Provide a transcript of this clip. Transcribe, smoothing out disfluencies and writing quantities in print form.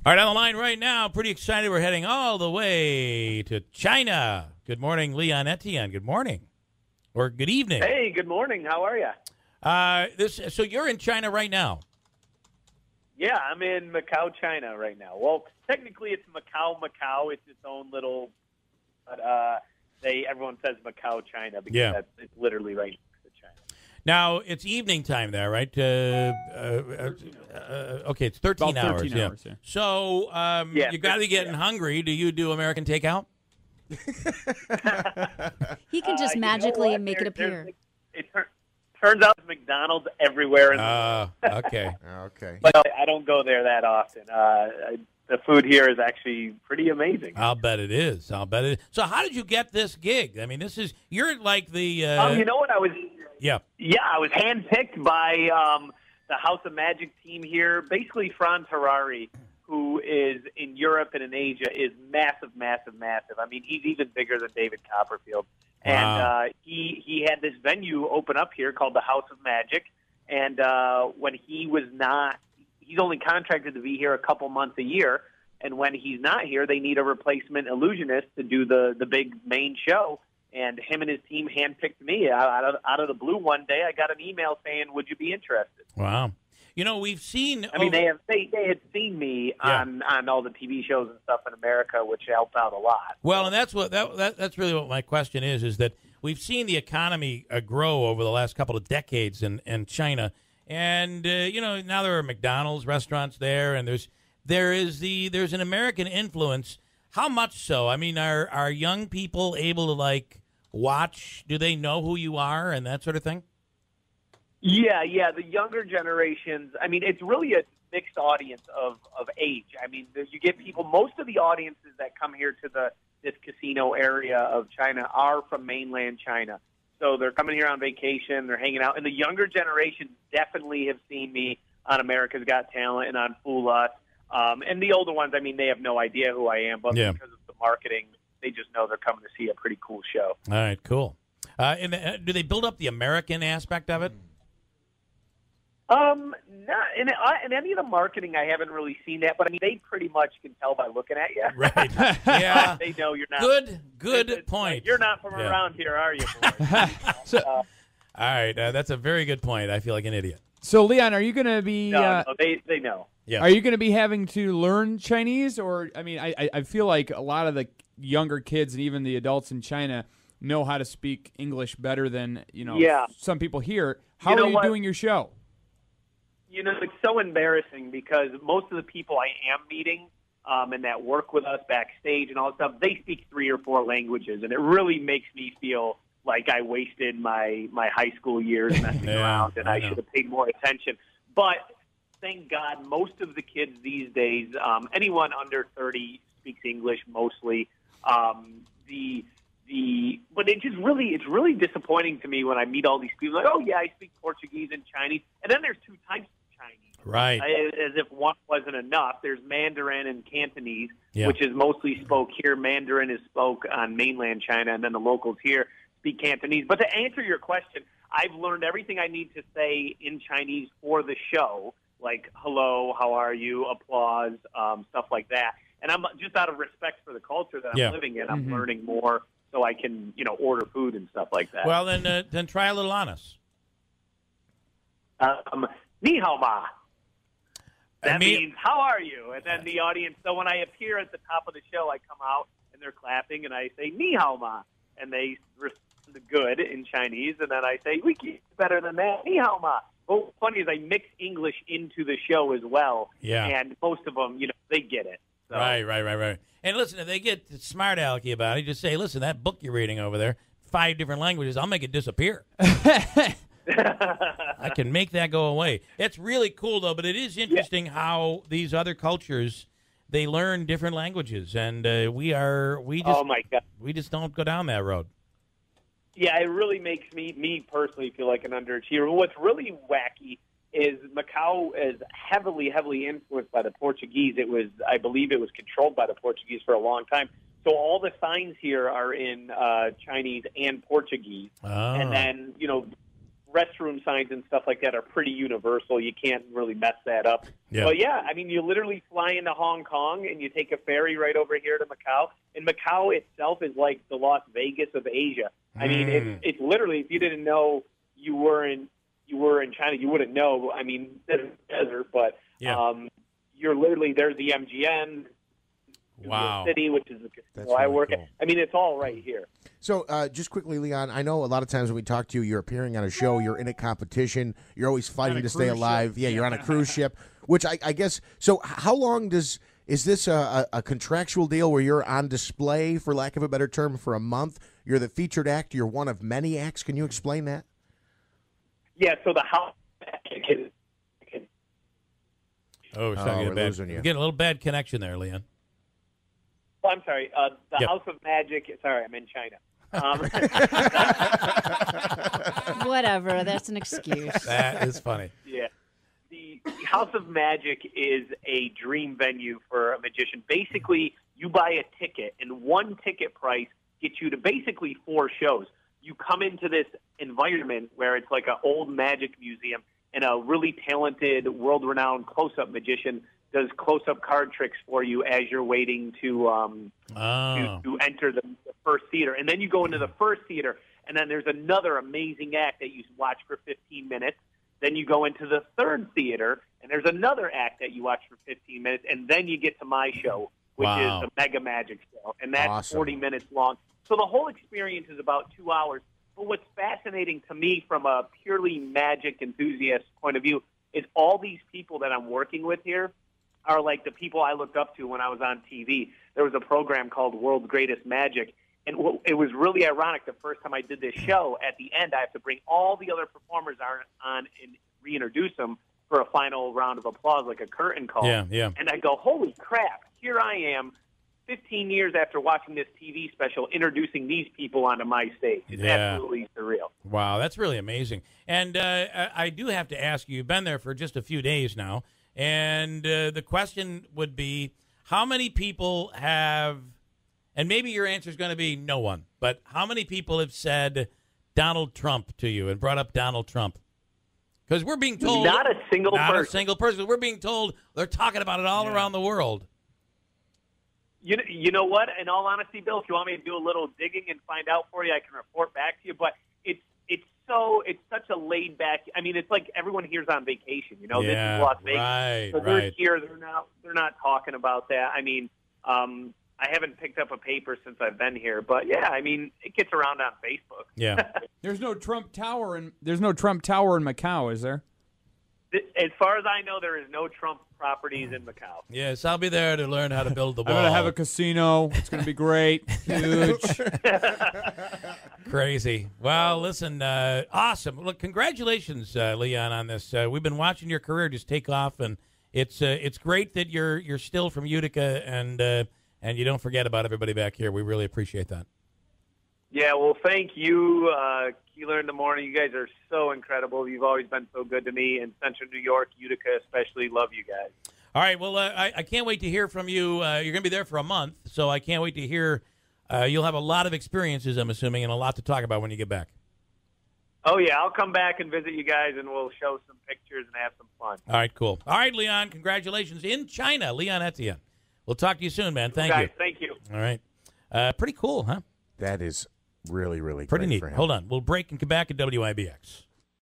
All right, on the line right now, pretty excited. We're heading all the way to China. Good morning, Leon Etienne. Good morning. Or good evening. Hey, good morning. How are you? So you're in China right now? Yeah, I'm in Macau, China right now. Well, technically it's Macau. It's its own little, but everyone says Macau, China because it's literally right next to China. Now, it's evening time there, right? Okay, it's 13 About hours. 13 hours, yeah. So you got to be getting hungry. Do you do American takeout? He can just magically make it appear. Turns out there's McDonald's everywhere in the world. Okay. Okay. But I don't go there that often. The food here is actually pretty amazing. I'll bet it is. So how did you get this gig? I mean, you're like the... you know what? I was handpicked by the House of Magic team here. Basically, Franz Harari, who is in Europe and in Asia, is massive. I mean, he's even bigger than David Copperfield. Wow. And he had this venue open up here called the House of Magic. And when he's only contracted to be here a couple months a year. And when he's not here, they need a replacement illusionist to do the big main show. And him and his team handpicked me out of the blue one day. I got an email saying, "Would you be interested?" Wow. You know, we've seen... I mean, they had seen me on all the TV shows and stuff in America, which helped out a lot. Well, and that's really what my question is that we've seen the economy grow over the last couple of decades in China, and now there are McDonald's restaurants there, and there's an American influence. How much so? I mean, are young people able to watch? Do they know who you are and that sort of thing? Yeah. The younger generations, I mean, it's really a mixed audience of age. I mean, you get people, most of the audiences that come here to this casino area of China are from mainland China. So they're coming here on vacation, they're hanging out. And the younger generations definitely have seen me on America's Got Talent and on Fool Us. And the older ones, I mean, they have no idea who I am, but because of the marketing, they just know they're coming to see a pretty cool show. All right, cool. And do they build up the American aspect of it? Not in any of the marketing, I haven't really seen that, but I mean, they pretty much can tell by looking at you. Right. Yeah. They know you're not. Good point. Like, you're not from around here, are you, boy? All right. That's a very good point. I feel like an idiot. So, Leon, are you going to be... No, they know. Yeah. Are you going to be having to learn Chinese? Or, I mean, I feel like a lot of the younger kids and even the adults in China know how to speak English better than, some people here. How are you doing your show? You know, it's so embarrassing because most of the people I am meeting and that work with us backstage and all that stuff, they speak 3 or 4 languages, and it really makes me feel like I wasted my high school years messing around, and I should have paid more attention. But thank God, most of the kids these days, anyone under 30 speaks English mostly. But it's really disappointing to me when I meet all these people like, oh yeah, I speak Portuguese and Chinese, and then there's 2 types of Chinese. Right. As if one wasn't enough. There's Mandarin and Cantonese, which is mostly spoke here. Mandarin is spoke on mainland China, and then the locals here speak Cantonese. But to answer your question, I've learned everything I need to say in Chinese for the show, like hello, how are you, applause, stuff like that. And I'm just out of respect for the culture that I'm living in. I'm learning more so I can, order food and stuff like that. Well, then try a little on us. Ni hao ma. That means, how are you? And then the audience, so when I appear at the top of the show, I come out and they're clapping and I say, ni hao ma. And they respond good in Chinese. And then I say, we can do better than that. Ni hao ma. Well, what's funny is I mix English into the show as well. Yeah. And most of them, they get it. So. Right. And listen, if they get smart alecky about it, just say, listen, that book you're reading over there, 5 different languages, I'll make it disappear. I can make that go away. It's really cool, though, but it is interesting how these other cultures, they learn different languages, and we just don't go down that road. Yeah, it really makes me personally feel like an underachiever. What's really wacky is Macau is heavily influenced by the Portuguese. I believe it was controlled by the Portuguese for a long time. So all the signs here are in Chinese and Portuguese. Oh. And then, restroom signs and stuff like that are pretty universal. You can't really mess that up. Yeah. But yeah, I mean, you literally fly into Hong Kong and you take a ferry right over here to Macau. And Macau itself is like the Las Vegas of Asia. I mean, it's literally, if you didn't know you were in China, you wouldn't know. I mean, there's a desert, but you're literally, there's the MGM. Wow. City, which is the casino I work at. I mean, it's all right here. So just quickly, Leon, I know a lot of times when we talk to you, you're appearing on a show, you're in a competition, you're always fighting to stay alive. Ship. Yeah, you're on a cruise ship, which I guess, so how long is this a contractual deal where you're on display, for lack of a better term, for a month? You're the featured act, you're one of many acts. Can you explain that? Yeah, so the house... we're getting a little bad connection there, Leon. Oh, I'm sorry. The House of Magic. Sorry, I'm in China. Whatever. That's an excuse. That is funny. Yeah. The House of Magic is a dream venue for a magician. Basically, you buy a ticket, and one ticket price gets you to basically 4 shows. You come into this environment where it's like an old magic museum, and a really talented, world-renowned close-up magician does close-up card tricks for you as you're waiting to enter the first theater. And then you go into the first theater, and then there's another amazing act that you watch for 15 minutes. Then you go into the third theater, and there's another act that you watch for 15 minutes, and then you get to my show, which is the Mega Magic Show, and that's 40 minutes long. So the whole experience is about 2 hours. But what's fascinating to me from a purely magic enthusiast point of view is all these people that I'm working with here are like the people I looked up to when I was on TV. There was a program called World's Greatest Magic, and it was really ironic. The first time I did this show, at the end, I have to bring all the other performers on and reintroduce them for a final round of applause, like a curtain call. Yeah. And I go, holy crap, here I am, 15 years after watching this TV special, introducing these people onto my stage. It's absolutely surreal. Wow, that's really amazing. And I do have to ask you, you've been there for just a few days now, and the question would be, how many people have, and maybe your answer is going to be no one, but how many people have said Donald Trump to you and brought up Donald Trump? Because we're being told. Not a single person. We're being told they're talking about it all around the world. You know what? In all honesty, Bill, if you want me to do a little digging and find out for you, I can report back to you. But it's such a laid back. I mean, it's like everyone here's on vacation. You know, this is Las Vegas, right, so they're here. They're not talking about that. I mean, I haven't picked up a paper since I've been here, but yeah, I mean, it gets around on Facebook. Yeah. There's no Trump Tower in Macau, is there? As far as I know, there is no Trump properties in Macau. Yes, I'll be there to learn how to build the wall. I'm going to have a casino. It's going to be great. Huge. Crazy. Well, listen, awesome. Look, congratulations, Leon, on this. We've been watching your career just take off, and it's great that you're still from Utica, and you don't forget about everybody back here. We really appreciate that. Yeah, well, thank you, Keeler in the Morning. You guys are so incredible. You've always been so good to me. In Central New York, Utica especially, love you guys. All right, well, I can't wait to hear from you. You're going to be there for a month, so I can't wait to hear. You'll have a lot of experiences, I'm assuming, and a lot to talk about when you get back. Oh, yeah, I'll come back and visit you guys, and we'll show some pictures and have some fun. All right, cool. All right, Leon, congratulations in China, Leon Etienne. We'll talk to you soon, man. Thank you. Thank you. All right. Pretty cool, huh? That is really, really pretty great neat. for him. Hold on. We'll break and come back at WIBX.